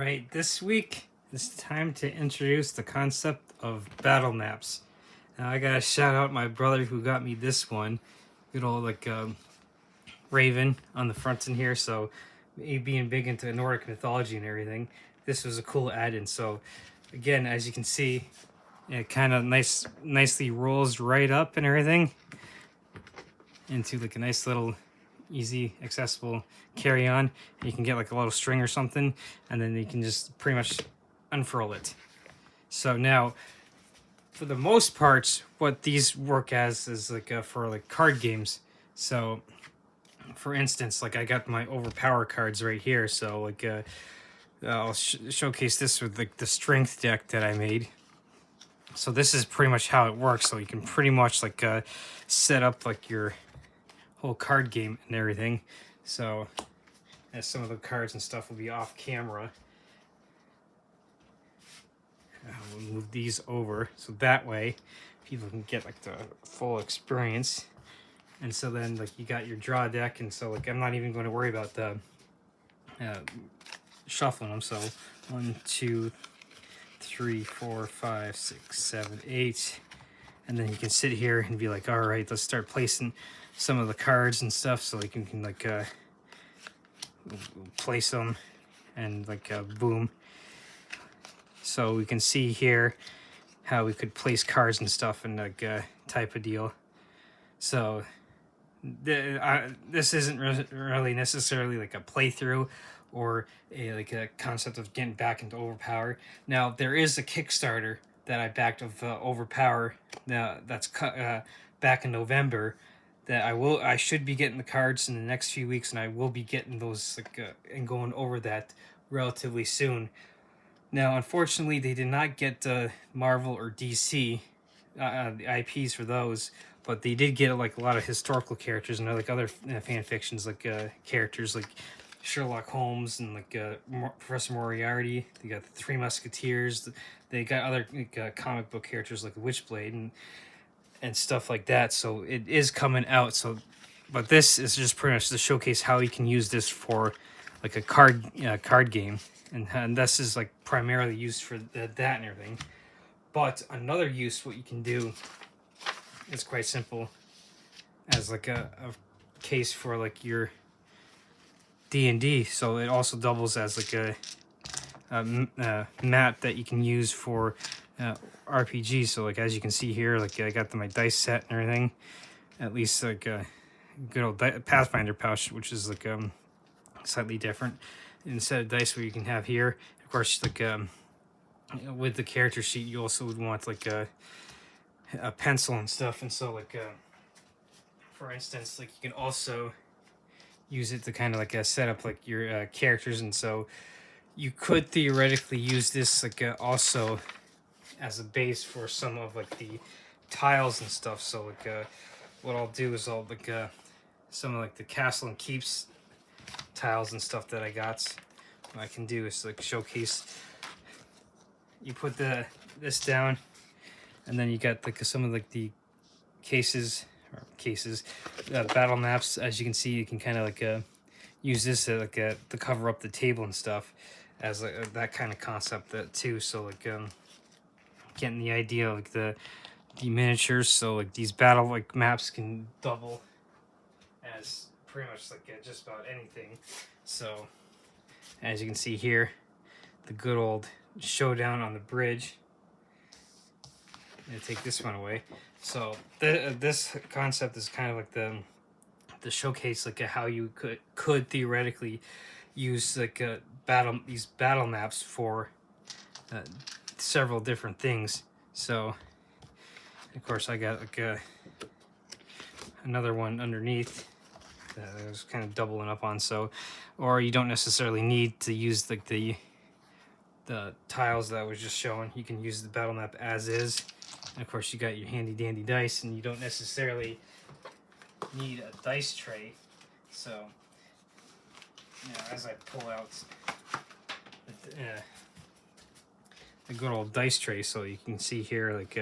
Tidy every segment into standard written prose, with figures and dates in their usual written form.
Alright, this week it's time to introduce the concept of battle maps. Now I gotta shout out my brother who got me this one. Good old Raven on the front in here, so me being big into Nordic mythology and everything, this was a cool add-in. So again, as you can see, it kind of nicely rolls right up and everything into like a nice little easy accessible carry-on. You can get like a little string or something, and then you can just pretty much unfurl it. So now, for the most part, what these work as is like for like card games. So for instance, like I got my overpower cards right here, so like I'll showcase this with like the strength deck that I made. So this is pretty much how it works. So you can pretty much like set up like your whole card game and everything. So as some of the cards and stuff will be off camera, we'll move these over so that way people can get like the full experience. And so then like you got your draw deck, and so like I'm not even going to worry about the shuffling them. So 1, 2, 3, 4, 5, 6, 7, 8, and then you can sit here and be like, all right, let's start placing some of the cards and stuff, so you can like place them and like boom. So we can see here how we could place cards and stuff and like type of deal. So this isn't really necessarily like a playthrough or a concept of getting back into Overpower. Now there is a Kickstarter that I backed of Overpower. Now that's back in November. That I should be getting the cards in the next few weeks, and I will be getting those like and going over that relatively soon. Now, unfortunately, they did not get Marvel or DC the IPs for those, but they did get like a lot of historical characters and like other fan fictions, like characters like Sherlock Holmes and like Professor Moriarty. They got the Three Musketeers. They got other like, comic book characters like the Witchblade and stuff like that. So it is coming out. So, but this is just pretty much to showcase how you can use this for like a card game, and this is like primarily used for that and everything. But another use, what you can do, is quite simple, as like a case for like your D&D. So it also doubles as like a map that you can use for RPG. So like as you can see here, like I got my dice set and everything. At least like a good old Pathfinder pouch, which is like slightly different instead of dice, where you can have here. Of course, like with the character sheet, you also would want like a pencil and stuff. And so like for instance, like you can also use it to kind of like set up like your characters, and so you could theoretically use this like also as a base for some of like the tiles and stuff. So like what I'll do is I'll like some of like the castle and keeps tiles and stuff that I got. What I can do is like showcase. You put this down, and then you got like some of like the battle maps. As you can see, you can kind of like use this to like to cover up the table and stuff, as that kind of concept too. So like getting the idea of like the miniatures. So like these battle like maps can double as pretty much like just about anything. So as you can see here, the good old showdown on the bridge. I'm gonna take this one away. So this concept is kind of like the showcase like how you could theoretically use like these battle maps for several different things. So of course I got like another one underneath that I was kind of doubling up on. So, or you don't necessarily need to use like the tiles that I was just showing. You can use the battle map as is. And of course you got your handy dandy dice, and you don't necessarily need a dice tray. So as I pull out the good old dice tray, so you can see here like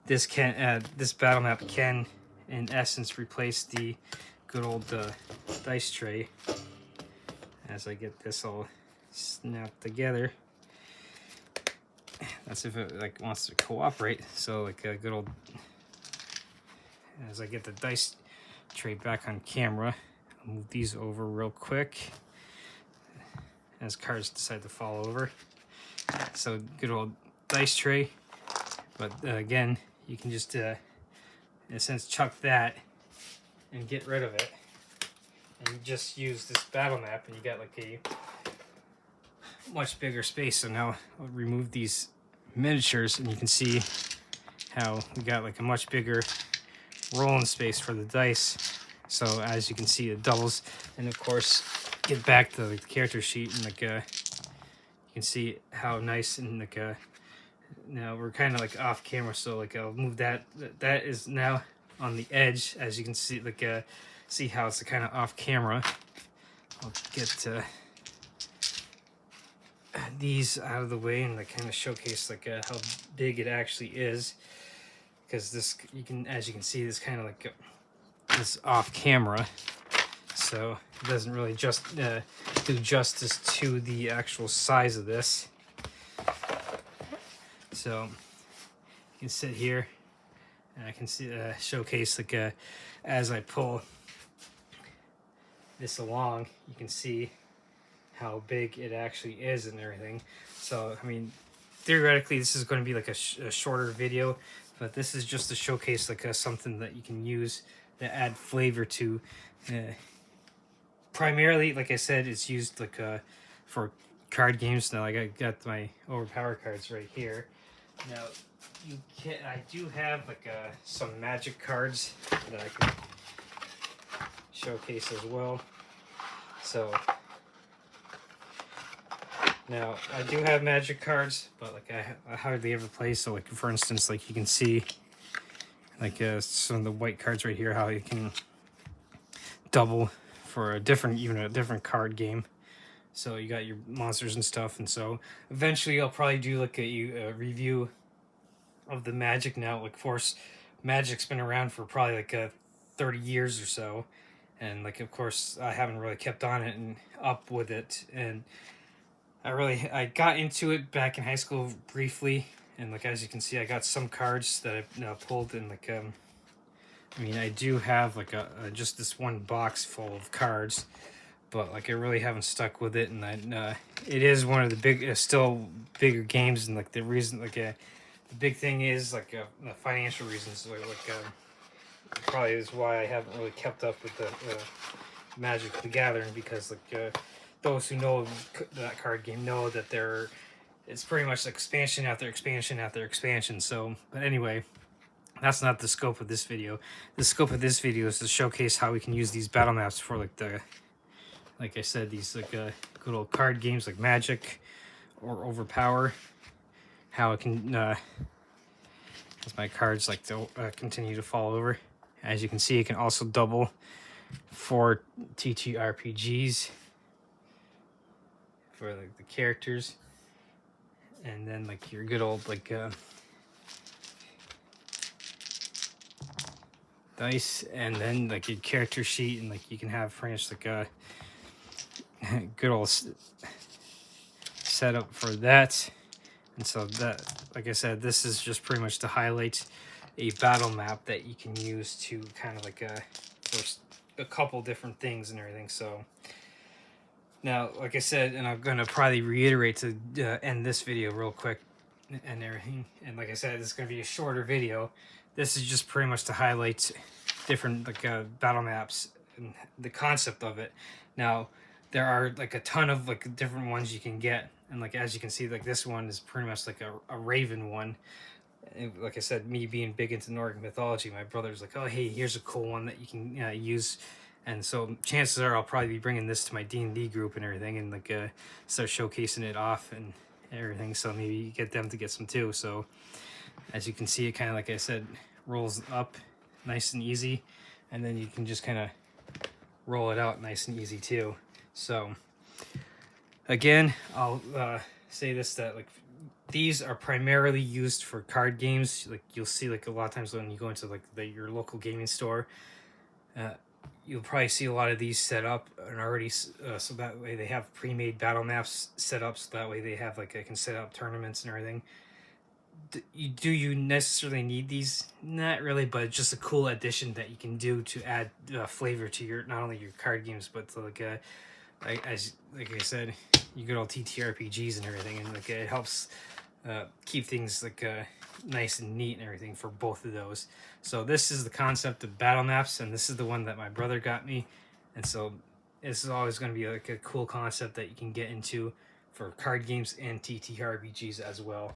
this battle map can in essence replace the good old dice tray. As I get this all snap together. That's if it like wants to cooperate. So like a good old, as I get the dice tray back on camera, I'll move these over real quick as cards decide to fall over. So good old dice tray, but again, you can just in a sense chuck that and get rid of it, and you just use this battle map, and you got like a much bigger space. So now I'll remove these miniatures, and you can see how we got like a much bigger rolling space for the dice. So as you can see, it doubles. And of course, get back to the character sheet, and like you can see how nice, and like now we're kind of like off camera, so like I'll move that. That is now on the edge, as you can see, like see how it's kind of off camera. I'll get these out of the way and like kind of showcase like how big it actually is, because this, you can, as you can see, this kind of like is off camera, so it doesn't really just do justice to the actual size of this. So you can sit here and I can see showcase like as I pull this along, you can see how big it actually is and everything. So I mean, theoretically this is going to be like a shorter video, but this is just to showcase like something that you can use to add flavor to. Primarily, like I said, it's used like for card games. Now, like I got my Overpower cards right here. Now you can, I do have like some Magic cards that I can showcase as well. So now I do have Magic cards, but like I hardly ever play. So like for instance, like you can see like some of the white cards right here, how you can double for a different, even a different card game. So you got your monsters and stuff, and so eventually I'll probably do like a review of the Magic. Now, like, of course, Magic's been around for probably like 30 years or so, and like of course I haven't really kept on it and up with it, and I got into it back in high school briefly, and like as you can see, I got some cards that I've now pulled, and like I mean, I do have like just this one box full of cards, but like I really haven't stuck with it, and it is one of the big, still bigger games, and like the reason, like the big thing is like the financial reasons, like probably is why I haven't really kept up with the Magic the Gathering, because like those who know that card game know that it's pretty much expansion after expansion after expansion. So, but anyway, that's not the scope of this video. The scope of this video is to showcase how we can use these battle maps for like I said, these like good old card games like Magic or Overpower. How it can, as my cards like to continue to fall over. As you can see, it can also double for TTRPGs for like the characters, and then like your good old like dice, and then like your character sheet, and like you can have pretty much like a good old setup for that. And so that, like I said, this is just pretty much to highlight a battle map that you can use to kind of like for a couple different things and everything. So now, like I said, and I'm gonna probably reiterate to end this video real quick and everything, and like I said, this is gonna be a shorter video. This is just pretty much to highlight different like battle maps and the concept of it. Now there are like a ton of like different ones you can get, and like as you can see, like this one is pretty much like a Raven one. And like I said, me being big into Nordic mythology, my brother's like, oh hey, here's a cool one that you can use. And so chances are I'll probably be bringing this to my D&D group and everything, and like start showcasing it off and everything, so maybe get them to get some too. So as you can see, it kind of, like I said, rolls up nice and easy, and then you can just kind of roll it out nice and easy too. So again, I'll say this, that like these are primarily used for card games. Like you'll see like a lot of times when you go into like your local gaming store, you'll probably see a lot of these set up and already, so that way they have pre-made battle maps set up, so that way they have like, I can set up tournaments and everything. Do you necessarily need these? Not really, but it's just a cool addition that you can do to add flavor to your, not only your card games, but to like like I said, you good old TTRPGs and everything, and like it helps keep things like nice and neat and everything for both of those. So this is the concept of battle maps, and this is the one that my brother got me, and so this is always going to be like a cool concept that you can get into for card games and TTRPGs as well.